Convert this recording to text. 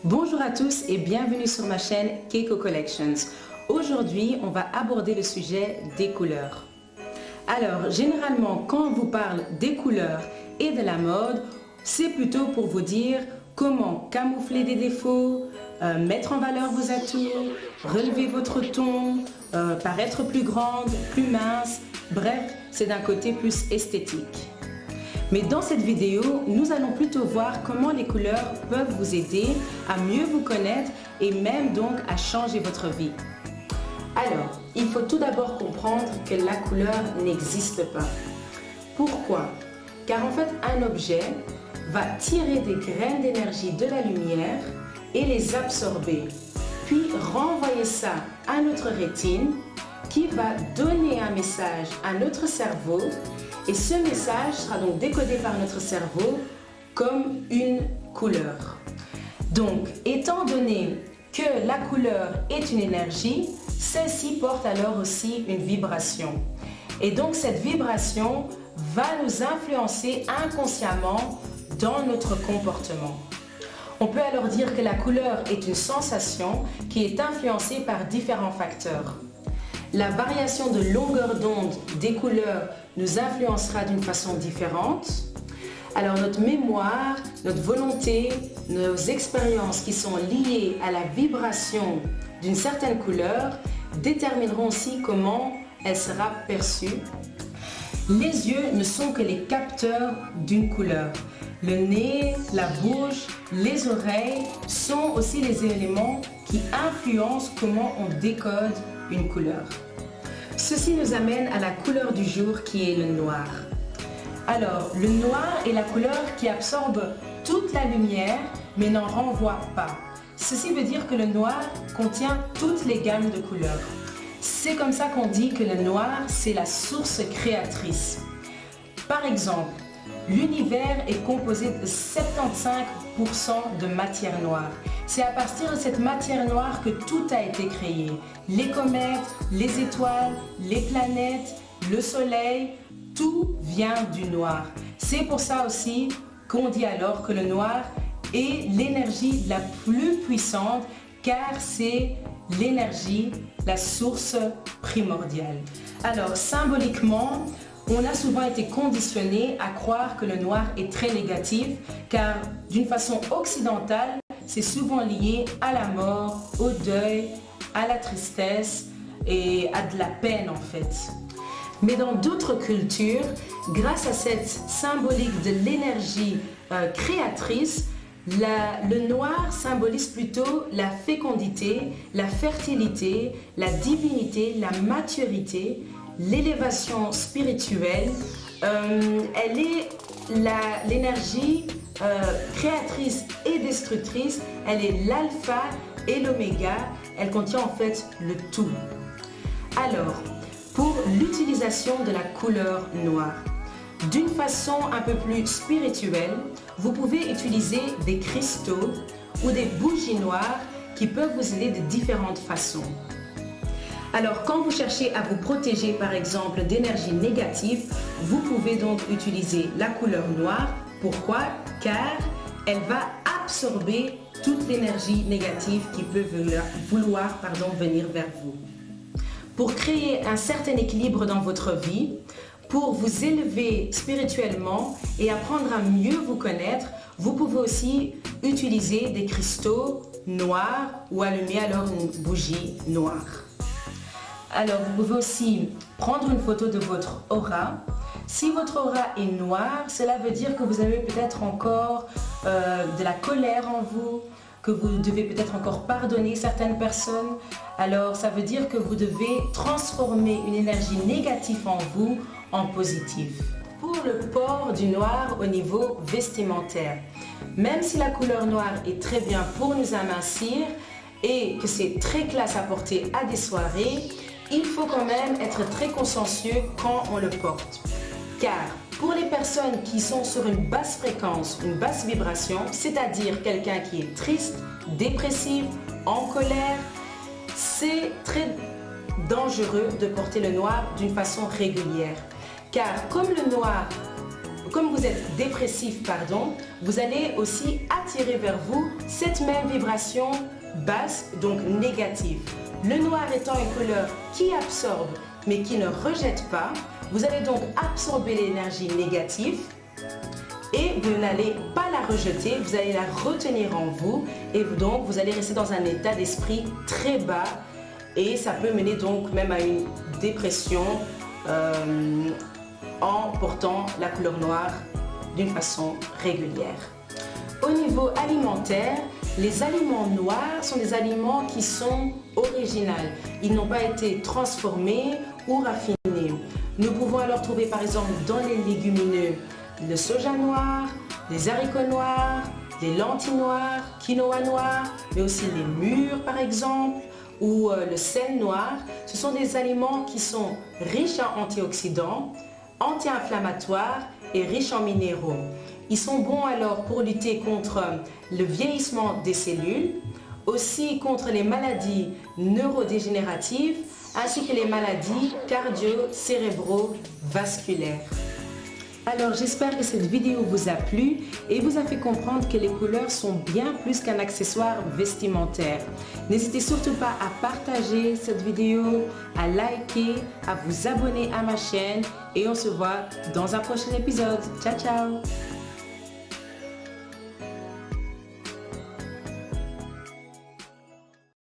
Bonjour à tous et bienvenue sur ma chaîne Keiko Collections. Aujourd'hui, on va aborder le sujet des couleurs. Alors, généralement, quand on vous parle des couleurs et de la mode, c'est plutôt pour vous dire comment camoufler des défauts, mettre en valeur vos atouts, relever votre ton, paraître plus grande, plus mince, bref, c'est d'un côté plus esthétique. Mais dans cette vidéo, nous allons plutôt voir comment les couleurs peuvent vous aider à mieux vous connaître et même donc à changer votre vie. Alors, il faut tout d'abord comprendre que la couleur n'existe pas. Pourquoi? Car en fait, un objet va tirer des graines d'énergie de la lumière et les absorber, puis renvoyer ça à notre rétine qui va donner un message à notre cerveau. Et ce message sera donc décodé par notre cerveau comme une couleur. Donc, étant donné que la couleur est une énergie, celle-ci porte alors aussi une vibration. Et donc, cette vibration va nous influencer inconsciemment dans notre comportement. On peut alors dire que la couleur est une sensation qui est influencée par différents facteurs. La variation de longueur d'onde des couleurs nous influencera d'une façon différente. Alors notre mémoire, notre volonté, nos expériences qui sont liées à la vibration d'une certaine couleur détermineront aussi comment elle sera perçue. Les yeux ne sont que les capteurs d'une couleur. Le nez, la bouche, les oreilles sont aussi les éléments qui influencent comment on décode une couleur. Ceci nous amène à la couleur du jour qui est le noir. Alors, le noir est la couleur qui absorbe toute la lumière mais n'en renvoie pas. Ceci veut dire que le noir contient toutes les gammes de couleurs. C'est comme ça qu'on dit que le noir, c'est la source créatrice. Par exemple, l'univers est composé de 75% de matière noire. C'est à partir de cette matière noire que tout a été créé. Les comètes, les étoiles, les planètes, le soleil, tout vient du noir. C'est pour ça aussi qu'on dit alors que le noir est l'énergie la plus puissante car c'est l'énergie, la source primordiale. Alors symboliquement, on a souvent été conditionné à croire que le noir est très négatif car d'une façon occidentale, c'est souvent lié à la mort, au deuil, à la tristesse et à de la peine en fait. Mais dans d'autres cultures, grâce à cette symbolique de l'énergie créatrice, le noir symbolise plutôt la fécondité, la fertilité, la divinité, la maturité, l'élévation spirituelle. Elle est l'énergie créatrice et destructrice, elle est l'alpha et l'oméga, elle contient en fait le tout. Alors, pour l'utilisation de la couleur noire, d'une façon un peu plus spirituelle, vous pouvez utiliser des cristaux ou des bougies noires qui peuvent vous aider de différentes façons. Alors, quand vous cherchez à vous protéger par exemple d'énergie négative, vous pouvez donc utiliser la couleur noire. Pourquoi? Car elle va absorber toute l'énergie négative qui peut vouloir venir vers vous. Pour créer un certain équilibre dans votre vie, pour vous élever spirituellement et apprendre à mieux vous connaître, vous pouvez aussi utiliser des cristaux noirs ou allumer alors une bougie noire. Alors, vous pouvez aussi prendre une photo de votre aura. Si votre aura est noire, cela veut dire que vous avez peut-être encore de la colère en vous, que vous devez peut-être encore pardonner certaines personnes. Alors, ça veut dire que vous devez transformer une énergie négative en vous en positive. Pour le port du noir au niveau vestimentaire, même si la couleur noire est très bien pour nous amincir et que c'est très classe à porter à des soirées, il faut quand même être très consciencieux quand on le porte. Car pour les personnes qui sont sur une basse fréquence, une basse vibration, c'est-à-dire quelqu'un qui est triste, dépressif, en colère, c'est très dangereux de porter le noir d'une façon régulière. Car comme le noir comme vous êtes dépressif, pardon, vous allez aussi attirer vers vous cette même vibration basse, donc négative. Le noir étant une couleur qui absorbe mais qui ne rejette pas, vous allez donc absorber l'énergie négative et vous n'allez pas la rejeter, vous allez la retenir en vous et donc vous allez rester dans un état d'esprit très bas et ça peut mener donc même à une dépression en portant la couleur noire d'une façon régulière. Au niveau alimentaire, les aliments noirs sont des aliments qui sont originaux. Ils n'ont pas été transformés ou raffinés. Nous pouvons alors trouver par exemple dans les légumineux le soja noir, les haricots noirs, les lentilles noires, quinoa noir, mais aussi les mûres par exemple, ou le sel noir. Ce sont des aliments qui sont riches en antioxydants, anti-inflammatoires et riches en minéraux. Ils sont bons alors pour lutter contre le vieillissement des cellules, aussi contre les maladies neurodégénératives ainsi que les maladies cardio-cérébro-vasculaires. Alors j'espère que cette vidéo vous a plu et vous a fait comprendre que les couleurs sont bien plus qu'un accessoire vestimentaire. N'hésitez surtout pas à partager cette vidéo, à liker, à vous abonner à ma chaîne et on se voit dans un prochain épisode. Ciao ciao!